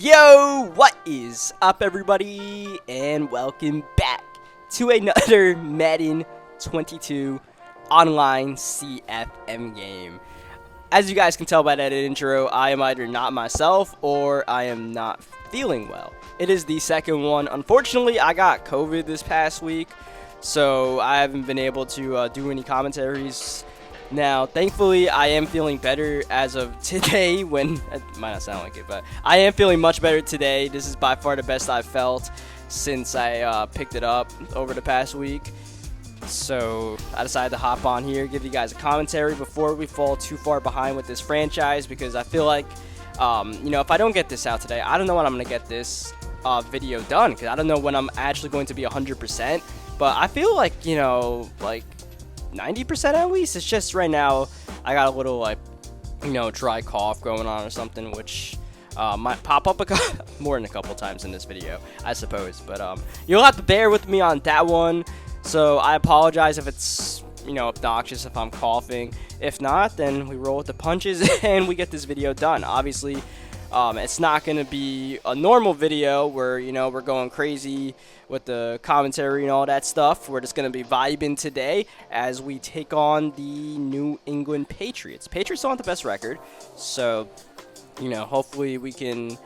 Yo, what is up, everybody, and welcome back to another Madden 22 online CFM game. As you guys can tell by that intro, I am either not myself or I am not feeling well. It is the second one. Unfortunately, I got COVID this past week, so I haven't been able to do any commentaries. Now, thankfully, I am feeling better as of today. When it might not sound like it, but I am feeling much better today. This is by far the best I've felt since I picked it up over the past week. So I decided to hop on here, give you guys a commentary before we fall too far behind with this franchise, because I feel like, if I don't get this out today, I don't know when I'm going to get this video done, because I don't know when I'm actually going to be 100%. But I feel like, 90% at least. It's just right now I got a little dry cough going on or something, which might pop up more than a couple times in this video, I suppose. But you'll have to bear with me on that one. So I apologize if it's obnoxious if I'm coughing. If not, then we roll with the punches and we get this video done. Obviously, it's not going to be a normal video where, we're going crazy with the commentary and all that stuff. We're just going to be vibing today as we take on the New England Patriots. Patriots don't have the best record, so, hopefully we can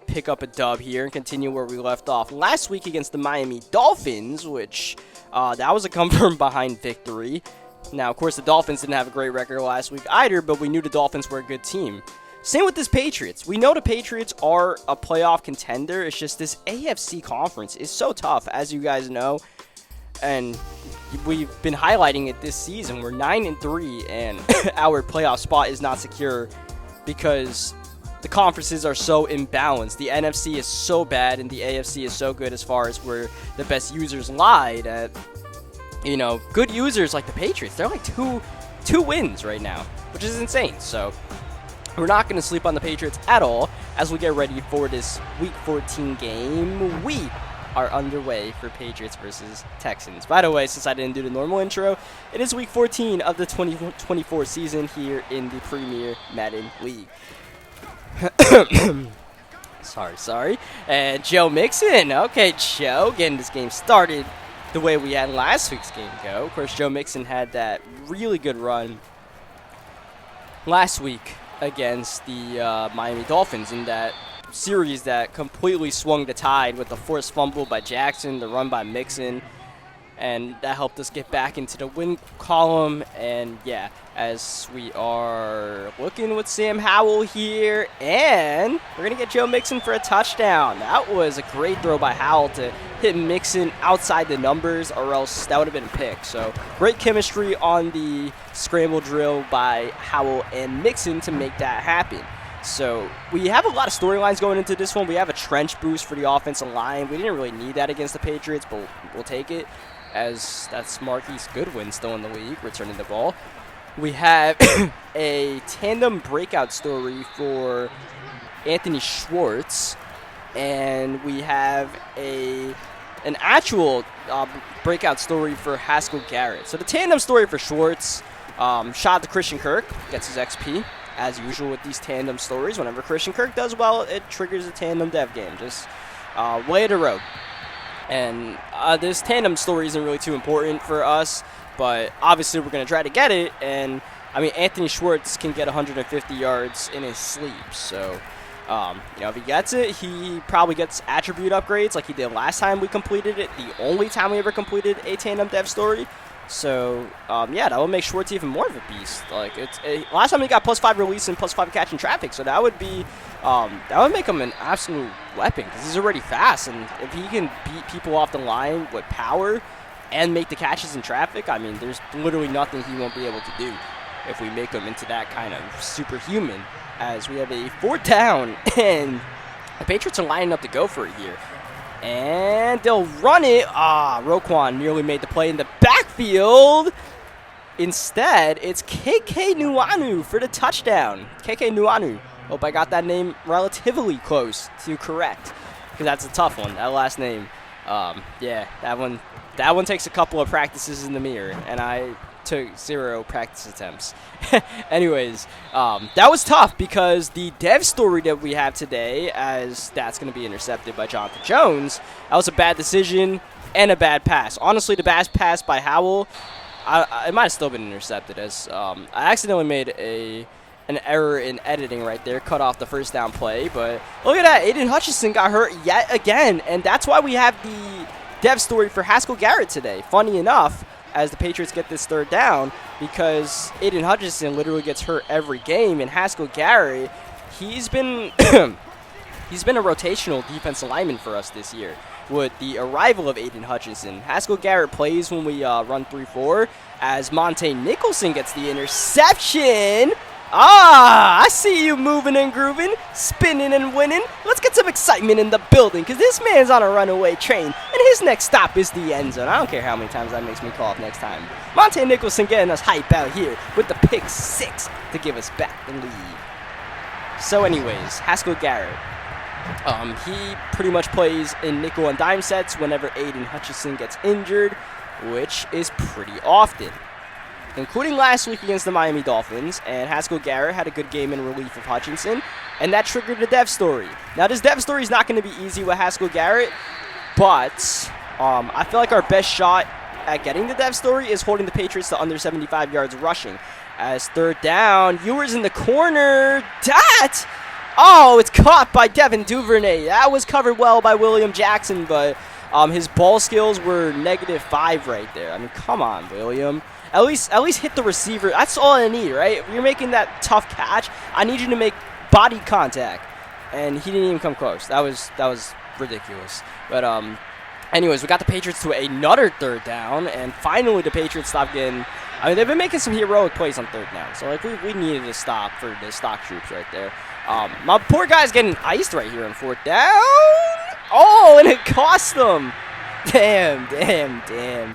pick up a dub here and continue where we left off last week against the Miami Dolphins, which that was a come from behind victory. Now, of course, the Dolphins didn't have a great record last week either, but we knew the Dolphins were a good team. Same with this Patriots. We know the Patriots are a playoff contender. It's just this AFC conference is so tough, as you guys know. And we've been highlighting it this season. We're 9-3, and our playoff spot is not secure because the conferences are so imbalanced. The NFC is so bad, and the AFC is so good as far as where the best users lie. That, good users like the Patriots, they're like two wins right now, which is insane. So we're not going to sleep on the Patriots at all as we get ready for this Week 14 game. We are underway for Patriots versus Texans. By the way, since I didn't do the normal intro, it is Week 14 of the 2024 season here in the Premier Madden League. Sorry. And Joe Mixon. Okay, Joe, getting this game started the way we had last week's game go. Of course, Joe Mixon had that really good run last week against the Miami Dolphins in that series that completely swung the tide with the forced fumble by Jackson, the run by Mixon, and that helped us get back into the win column. And yeah, as we are looking with Sam Howell here, and we're going to get Joe Mixon for a touchdown. That was a great throw by Howell to hit Mixon outside the numbers, or else that would have been a pick. So great chemistry on the scramble drill by Howell and Mixon to make that happen. So we have a lot of storylines going into this one. We have a trench boost for the offensive line. We didn't really need that against the Patriots, but we'll take it, as that's Marquise Goodwin still in the league, returning the ball. We have a tandem breakout story for Anthony Schwartz, and we have an actual breakout story for Haskell Garrett. So the tandem story for Schwartz, shot to Christian Kirk, gets his XP. As usual with these tandem stories, whenever Christian Kirk does well, it triggers a tandem dev game. Just way of the road. And this tandem story isn't really too important for us, but obviously we're going to try to get it. And, Anthony Schwartz can get 150 yards in his sleep. So, if he gets it, he probably gets attribute upgrades like he did last time we completed it, the only time we ever completed a tandem dev story. So, that would make Schwartz even more of a beast. Like, last time he got +5 release and +5 catch in traffic, so that would be, that would make him an absolute weapon, because he's already fast, and if he can beat people off the line with power and make the catches in traffic, there's literally nothing he won't be able to do if we make him into that kind of superhuman, as we have a 4th down, and the Patriots are lining up to go for it here. And they'll run it. Roquan nearly made the play in the backfield. Instead, it's KK Nuanu for the touchdown. KK Nuanu. Hope I got that name relatively close to correct, because that's a tough one, that last name. That one takes a couple of practices in the mirror, and I took 0 practice attempts. Anyways, that was tough because the dev story that we have today, as that's going to be intercepted by Jonathan Jones, that was a bad decision and a bad pass. Honestly, the bad pass by Howell, it might have still been intercepted, as I accidentally made an error in editing right there, cut off the first down play. But look at that, Aiden Hutchinson got hurt yet again, and that's why we have the dev story for Haskell Garrett today. Funny enough, as the Patriots get this third down, because Aiden Hutchinson literally gets hurt every game, and Haskell Garrett, he's been he's been a rotational defensive lineman for us this year. With the arrival of Aiden Hutchinson, Haskell Garrett plays when we run 3-4, as Monte Nicholson gets the interception. I see you moving and grooving, spinning and winning. Let's get some excitement in the building, because this man's on a runaway train, and his next stop is the end zone. I don't care how many times that makes me cough next time. Monte Nicholson getting us hype out here with the pick 6 to give us back the lead. So anyways, Haskell Garrett. He pretty much plays in nickel and dime sets whenever Aiden Hutchinson gets injured, which is pretty often, including last week against the Miami Dolphins, and Haskell Garrett had a good game in relief of Hutchinson, and that triggered the dev story. Now, this dev story is not going to be easy with Haskell Garrett, but I feel like our best shot at getting the dev story is holding the Patriots to under 75 yards rushing. As third down, Ewers in the corner. It's caught by Devin Duvernay. That was covered well by William Jackson, but his ball skills were -5 right there. I mean, come on, William. At least hit the receiver. That's all I need, right? If you're making that tough catch, I need you to make body contact. And he didn't even come close. That was ridiculous. But anyways, we got the Patriots to another third down, and finally the Patriots stopped getting. I mean, they've been making some heroic plays on third down, so like we needed to stop for the stock troops right there. My poor guy's getting iced right here on fourth down. Oh, and it cost him. Damn.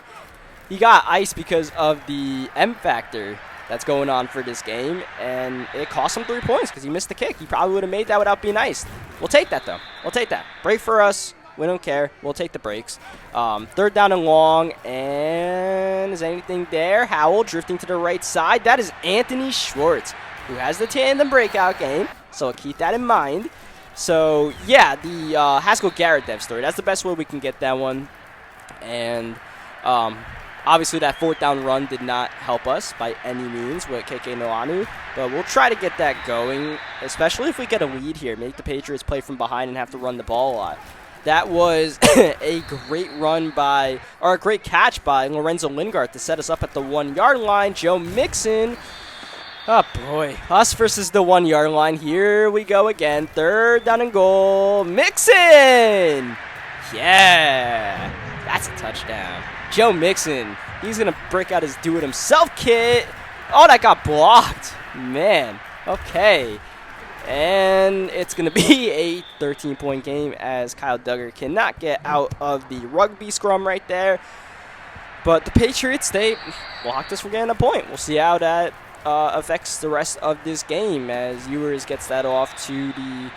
He got iced because of the M factor that's going on for this game, and it cost him 3 points because he missed the kick. He probably would have made that without being iced. We'll take that, though. We'll take that. Break for us. We don't care. We'll take the breaks. Third down and long, and is anything there? Howell drifting to the right side. That is Anthony Schwartz, who has the tandem breakout game, so keep that in mind. So, yeah, the Haskell Garrett dev story. That's the best way we can get that one. And obviously that fourth down run did not help us by any means with KK Noanu, but we'll try to get that going, especially if we get a lead here, make the Patriots play from behind and have to run the ball a lot. That was a great a great catch by Lorenzo Lingard to set us up at the 1-yard line. Joe Mixon. Oh, boy. Us versus the 1-yard line. Here we go again. Third down and goal. Mixon! Yeah. That's a touchdown. Joe Mixon. He's going to break out his do-it-himself kit. Oh, that got blocked. Man. Okay. And it's going to be a 13-point game as Kyle Duggar cannot get out of the rugby scrum right there. But the Patriots, they blocked us from getting a point. We'll see how that affects the rest of this game as Ewers gets that off to the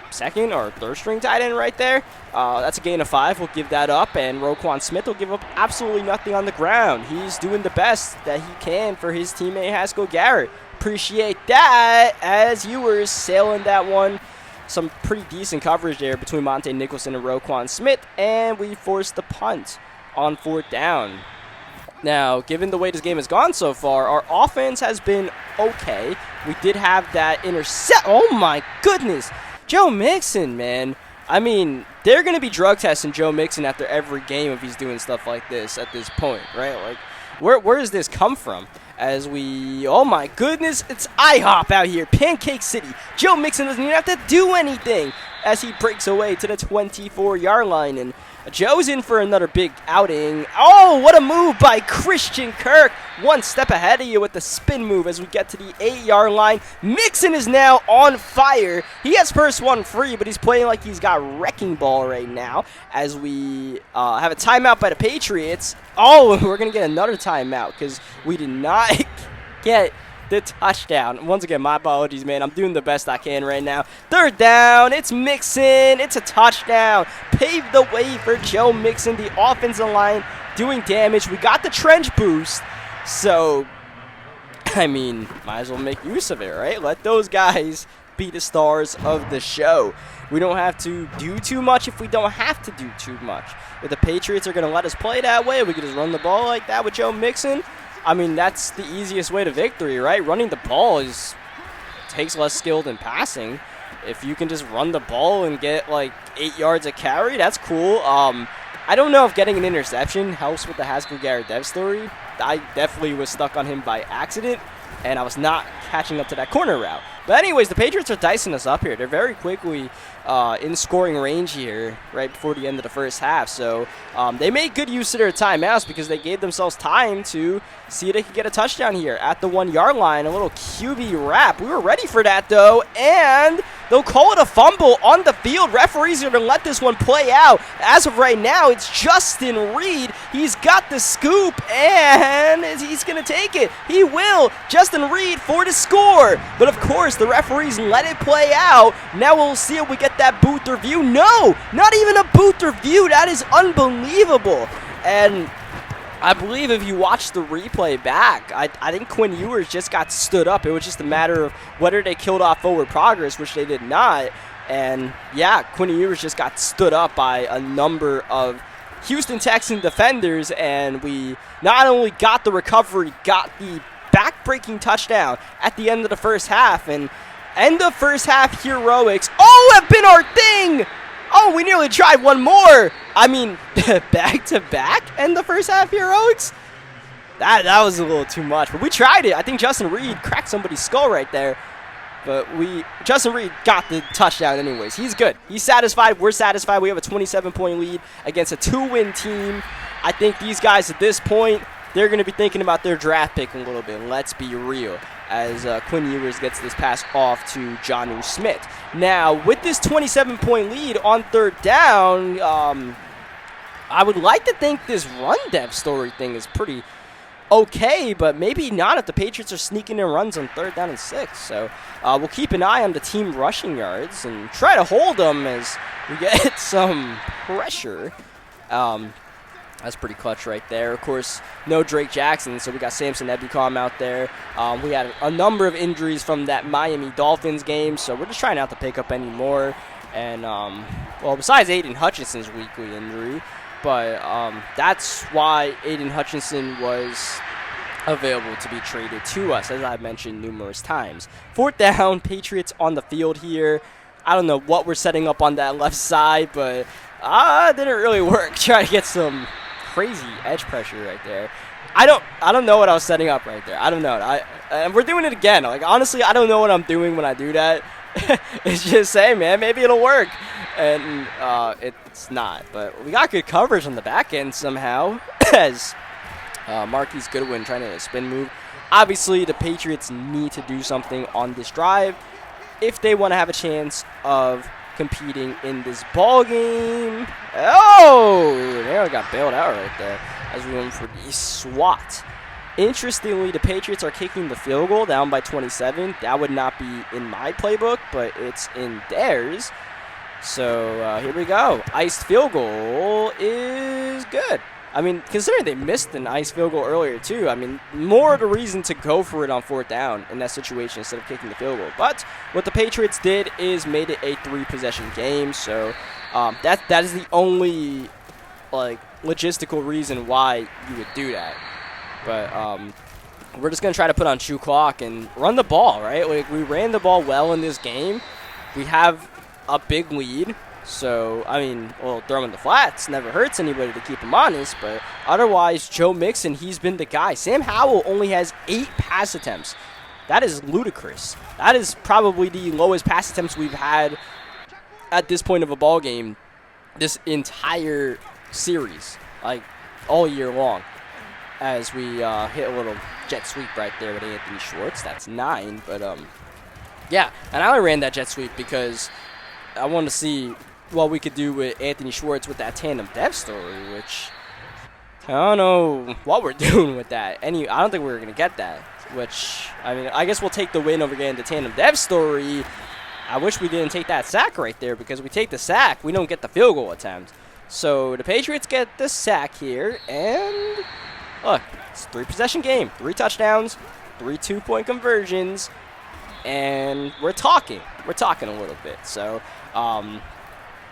second or third string tight end right there. That's a gain of 5. We'll give that up, and Roquan Smith will give up absolutely nothing on the ground. He's doing the best that he can for his teammate Haskell Garrett. Appreciate that as Ewers sailing that one. Some pretty decent coverage there between Monte Nicholson and Roquan Smith, and we forced the punt on fourth down. Now, given the way this game has gone so far, our offense has been okay. We did have that intercept. Oh my goodness. Joe Mixon, man. I mean, they're going to be drug testing Joe Mixon after every game if he's doing stuff like this at this point, right? Like, where does this come from? As we, oh my goodness, it's IHOP out here, Pancake City. Joe Mixon doesn't even have to do anything as he breaks away to the 24-yard line, and Joe's in for another big outing. Oh, what a move by Christian Kirk. One step ahead of you with the spin move as we get to the 8-yard line. Mixon is now on fire. He has first one free, but he's playing like he's got wrecking ball right now as we have a timeout by the Patriots. Oh, we're going to get another timeout because we did not get the touchdown. Once again, my apologies, man. I'm doing the best I can right now. Third down. It's Mixon. It's a touchdown. Paved the way for Joe Mixon. The offensive line doing damage. We got the trench boost. So, I mean, might as well make use of it, right? Let those guys be the stars of the show. We don't have to do too much if we don't have to do too much. If the Patriots are going to let us play that way, we can just run the ball like that with Joe Mixon. I mean, that's the easiest way to victory, right? Running the ball takes less skill than passing. If you can just run the ball and get like 8 yards a carry, that's cool. I don't know if getting an interception helps with the Haskell Garrett Dev story. I definitely was stuck on him by accident, and I was not catching up to that corner route. But anyways, the Patriots are dicing us up here. They're very quickly in scoring range here right before the end of the first half. So they made good use of their timeouts because they gave themselves time to see if they could get a touchdown here at the 1 yard line. A little QB wrap. We were ready for that, though, and they'll call it a fumble on the field. Referees are going to let this one play out. As of right now, it's Justin Reed. He's got the scoop, and he's going to take it. He will. Justin Reed for the score. But, of course, the referees let it play out. Now we'll see if we get that booth review. No, not even a booth review. That is unbelievable. And I believe if you watch the replay back, I think Quinn Ewers just got stood up. It was just a matter of whether they killed off forward progress, which they did not. And, yeah, Quinn Ewers just got stood up by a number of Houston Texan defenders, and we not only got the recovery, got the back-breaking touchdown at the end of the first half. And end of first half heroics. Oh, have been our thing! Oh, we nearly tried one more. I mean, back-to-back end the first half heroics? That was a little too much, but we tried it. I think Justin Reed cracked somebody's skull right there. But Justin Reed got the touchdown anyways. He's good. He's satisfied. We're satisfied. We have a 27-point lead against a 2-win team. I think these guys at this point, they're going to be thinking about their draft pick a little bit. Let's be real. As Quinn Ewers gets this pass off to Jonnu Smith. Now, with this 27-point lead on third down, I would like to think this run dev story thing is pretty okay, but maybe not if the Patriots are sneaking in runs on 3rd down and 6. So we'll keep an eye on the team rushing yards and try to hold them as we get some pressure. That's pretty clutch right there. Of course, no Drake Jackson, so we got Samson Ebukam out there. We had a number of injuries from that Miami Dolphins game, so we're just trying not to pick up any more. And, well, besides Aiden Hutchinson's weekly injury, but that's why Aiden Hutchinson was available to be traded to us, as I've mentioned numerous times. 4th down, Patriots on the field here. I don't know what we're setting up on that left side, but it didn't really work. Try to get some crazy edge pressure right there. I don't know what I was setting up right there. I don't know. And we're doing it again. Like, honestly, I don't know what I'm doing when I do that. It's just saying, man, maybe it'll work. And it's not. But we got good coverage on the back end somehow. As Marquise Goodwin trying to spin move. Obviously, the Patriots need to do something on this drive if they want to have a chance of competing in this ball game. Oh, they got bailed out right there as we went for the swat. Interestingly, the Patriots are kicking the field goal down by 27. That would not be in my playbook, but it's in theirs. So here we go. Iced field goal is good. I mean, considering they missed an iced field goal earlier too, I mean, more of the reason to go for it on 4th down in that situation instead of kicking the field goal. But what the Patriots did is made it a 3-possession game. So that is the only logistical reason why you would do that. But we're just gonna try to put on shoe clock and run the ball, right? Like, we ran the ball well in this game. We have a big lead. So, I mean, well, throwing the flats never hurts anybody, to keep him honest, but otherwise, Joe Mixon, he's been the guy. Sam Howell only has 8 pass attempts. That is ludicrous. That is probably the lowest pass attempts we've had at this point of a ball game this entire series, like all year long, as we hit a little jet sweep right there with Anthony Schwartz. That's 9, but yeah, and I only ran that jet sweep because I wanted to see what we could do with Anthony Schwartz with that tandem dev story, which I don't know what we're doing with that. I don't think we're going to get that, which, I mean, I guess we'll take the win over getting the tandem dev story. I wish we didn't take that sack right there, because if we take the sack, we don't get the field goal attempt. So the Patriots get the sack here, and look, It's a 3-possession game, 3 touchdowns, 3 2-point conversions, and we're talking a little bit. So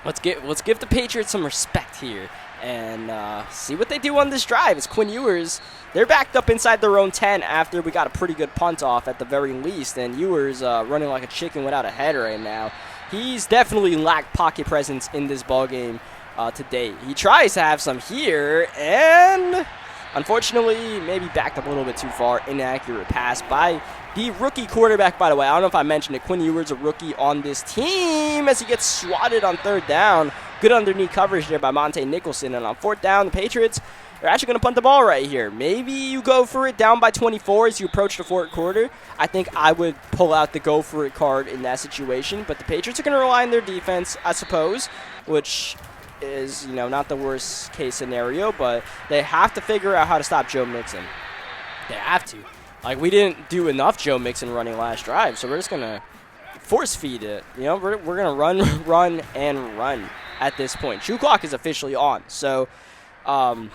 let's give the Patriots some respect here and see what they do on this drive. It's Quinn Ewers. They're backed up inside their own 10 after we got a pretty good punt off at the very least, and Ewers running like a chicken without a head right now. He's definitely lacked pocket presence in this ballgame to date. He tries to have some here, and unfortunately maybe backed up a little bit too far. Inaccurate pass by the rookie quarterback, by the way. I don't know if I mentioned it. Quinn Ewers, a rookie on this team, as he gets swatted on 3rd down. Good underneath coverage there by Monte Nicholson. And on 4th down, the Patriots are actually going to punt the ball right here. Maybe you go for it down by 24 as you approach the 4th quarter. I think I would pull out the go for it card in that situation. But the Patriots are going to rely on their defense, I suppose, which is, not the worst case scenario. But they have to figure out how to stop Joe Mixon. They have to. Like, we didn't do enough Joe Mixon running last drive, so we're just going to force feed it. We're going to run, run at this point. Shoe clock is officially on. So on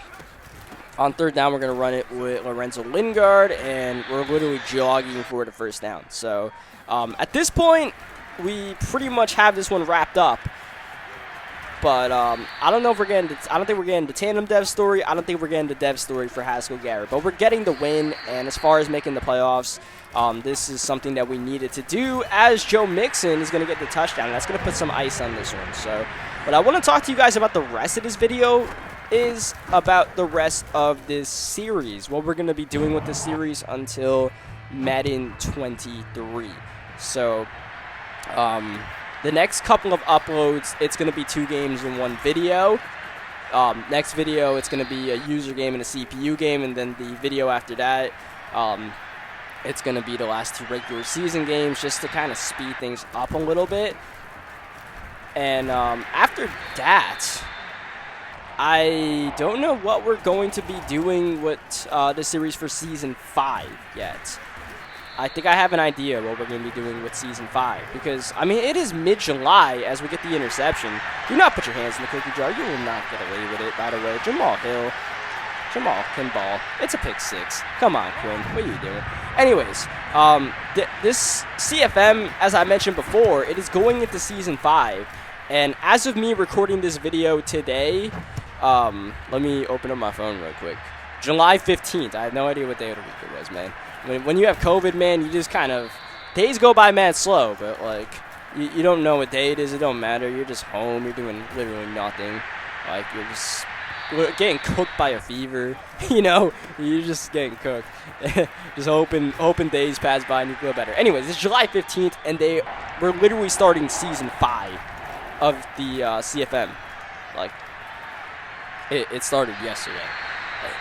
3rd down, we're going to run it with Lorenzo Lingard, and we're literally jogging for the 1st down. So at this point, we pretty much have this one wrapped up. But I don't know if I don't think we're getting the tandem dev story. I don't think we're getting the dev story for Haskell Garrett. But we're getting the win, and as far as making the playoffs, this is something that we needed to do, as Joe Mixon is going to get the touchdown. And that's going to put some ice on this one. So what I want to talk to you guys about the rest of this video is about the rest of this series, what we're going to be doing with this series until Madden 23. So the next couple of uploads, it's going to be 2 games in 1 video. Next video, it's going to be a user game and a CPU game, and then the video after that, it's going to be the last 2 regular season games, just to kind of speed things up a little bit. And after that, I don't know what we're going to be doing with the series for Season 5 yet. I think I have an idea what we're going to be doing with Season 5. Because, it is mid-July as we get the interception. Do not put your hands in the cookie jar. You will not get away with it, by the way. Jamal can ball. It's a pick 6. Come on, Quinn. What are you doing? Anyways, this CFM, as I mentioned before, it is going into Season 5. And as of me recording this video today, let me open up my phone real quick. July 15th. I have no idea what day of the week it was, man. When you have COVID, man, you just kind of, days go by mad slow, but like, you don't know what day it is. It don't matter. You're just home. You're doing literally nothing. Like, you're just getting cooked by a fever. You're just getting cooked. Just hoping days pass by and you feel better. Anyways, it's July 15th, and we're literally starting Season 5 of the CFM. Like, it started yesterday.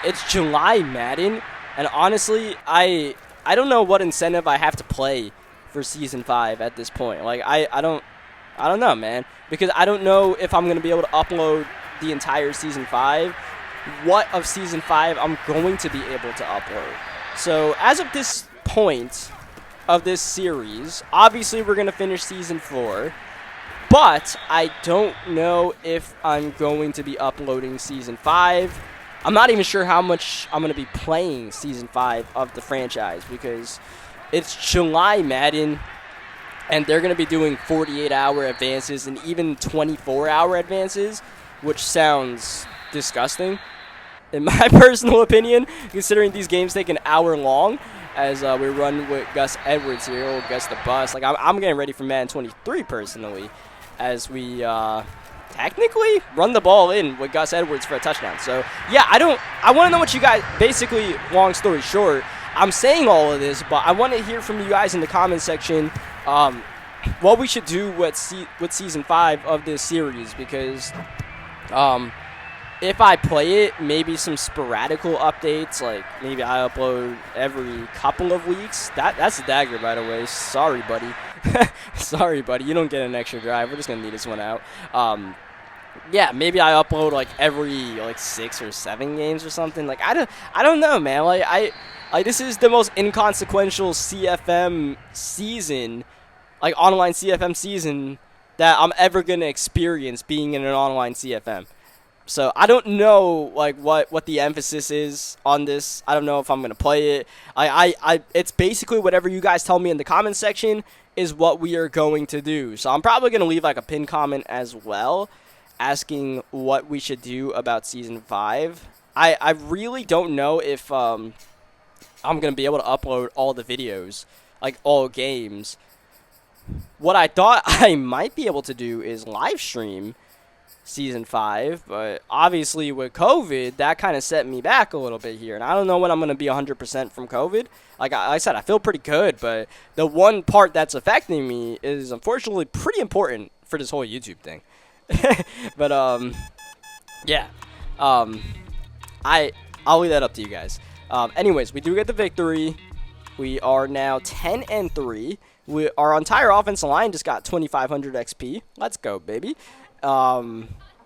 It's July Madden. And honestly, I don't know what incentive I have to play for Season 5 at this point. Like, I don't know, man. Because I don't know if I'm going to be able to upload the entire Season 5. What of Season 5 I'm going to be able to upload. So, as of this point of this series, obviously we're going to finish Season 4. But I don't know if I'm going to be uploading Season 5. I'm not even sure how much I'm going to be playing Season 5 of the franchise, because it's July Madden, and they're going to be doing 48-hour advances and even 24-hour advances, which sounds disgusting, in my personal opinion, considering these games take an hour long, as we run with Gus Edwards here, old Gus the Bus. Like, I'm getting ready for Madden 23, personally, as we technically run the ball in with Gus Edwards for a touchdown. So, yeah, I want to know what you guys, basically, long story short, I'm saying all of this, but I want to hear from you guys in the comment section what we should do with Season 5 of this series, because if I play it, maybe some sporadical updates, like maybe I upload every couple of weeks. That's a dagger, by the way. Sorry, buddy. Sorry, buddy. You don't get an extra drive. We're just going to need this one out. Yeah, maybe I upload like every 6 or 7 games or something. Like, I don't know, man. Like this is the most inconsequential CFM season, like online CFM season, that I'm ever going to experience being in an online CFM. So I don't know like what the emphasis is on this. I don't know if I'm gonna play it. It's basically whatever you guys tell me in the comment section is what we are going to do. So I'm probably gonna leave like a pin comment as well, asking what we should do about season 5. I really don't know if I'm gonna be able to upload all the videos, like all games. What I thought I might be able to do is live stream season 5, but obviously with COVID, that kind of set me back a little bit here, and I don't know when I'm going to be 100% from COVID. Like I said, I feel pretty good, but the one part that's affecting me is unfortunately pretty important for this whole YouTube thing. But yeah, I'll leave that up to you guys. Anyways, we do get the victory. We are now 10-3. Our entire offensive line just got 2,500 XP. Let's go, baby.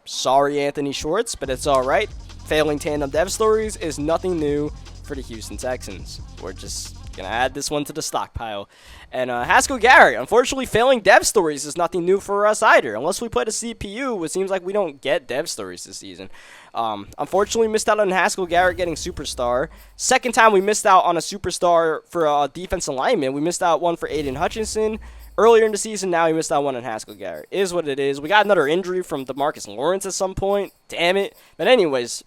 Sorry, Anthony Schwartz, but it's all right. Failing tandem dev stories is nothing new for the Houston Texans. We're just going to add this one to the stockpile. And Haskell Garrett, unfortunately, failing dev stories is nothing new for us either. Unless we play the CPU, it seems like we don't get dev stories this season. Unfortunately, missed out on Haskell Garrett getting superstar. Second time we missed out on a superstar for a defensive lineman. We missed out one for Aiden Hutchinson earlier in the season. Now we missed out one on Haskell Garrett. Is what it is. We got another injury from DeMarcus Lawrence at some point. Damn it. But anyways,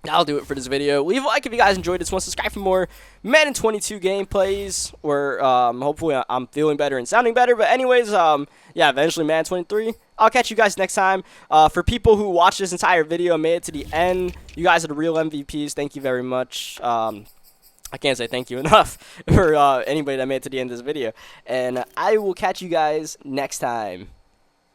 that'll do it for this video. Leave a like if you guys enjoyed this one. Subscribe for more Madden 22 gameplays, where hopefully I'm feeling better and sounding better. But anyways, yeah, eventually Madden 23. I'll catch you guys next time. For people who watched this entire video and made it to the end, you guys are the real MVPs. Thank you very much. I can't say thank you enough for anybody that made it to the end of this video. And I will catch you guys next time.